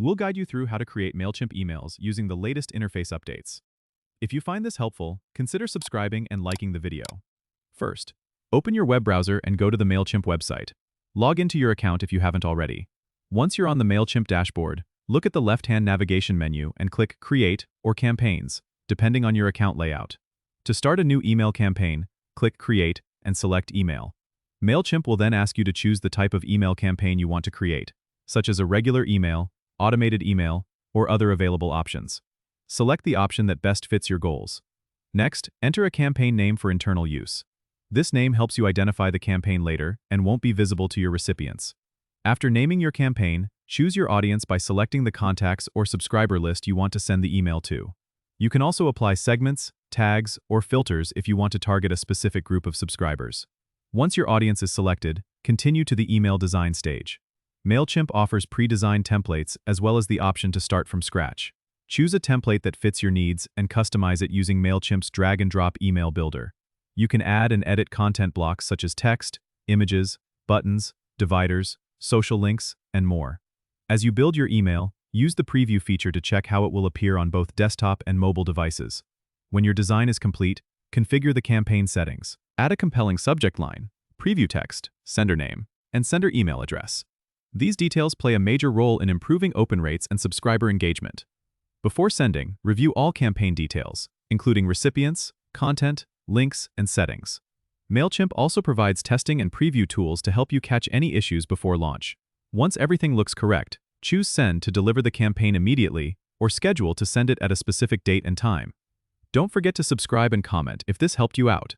We'll guide you through how to create Mailchimp emails using the latest interface updates. If you find this helpful, consider subscribing and liking the video. First, open your web browser and go to the Mailchimp website. Log into your account if you haven't already. Once you're on the Mailchimp dashboard, look at the left-hand navigation menu and click Create or Campaigns, depending on your account layout. To start a new email campaign, click Create and select Email. Mailchimp will then ask you to choose the type of email campaign you want to create, such as a regular email, automated email, or other available options. Select the option that best fits your goals. Next, enter a campaign name for internal use. This name helps you identify the campaign later and won't be visible to your recipients. After naming your campaign, choose your audience by selecting the contacts or subscriber list you want to send the email to. You can also apply segments, tags, or filters if you want to target a specific group of subscribers. Once your audience is selected, continue to the email design stage. Mailchimp offers pre-designed templates as well as the option to start from scratch. Choose a template that fits your needs and customize it using Mailchimp's drag-and-drop email builder. You can add and edit content blocks such as text, images, buttons, dividers, social links, and more. As you build your email, use the preview feature to check how it will appear on both desktop and mobile devices. When your design is complete, configure the campaign settings. Add a compelling subject line, preview text, sender name, and sender email address. These details play a major role in improving open rates and subscriber engagement. Before sending, review all campaign details, including recipients, content, links, and settings. Mailchimp also provides testing and preview tools to help you catch any issues before launch. Once everything looks correct, choose Send to deliver the campaign immediately or schedule to send it at a specific date and time. Don't forget to subscribe and comment if this helped you out.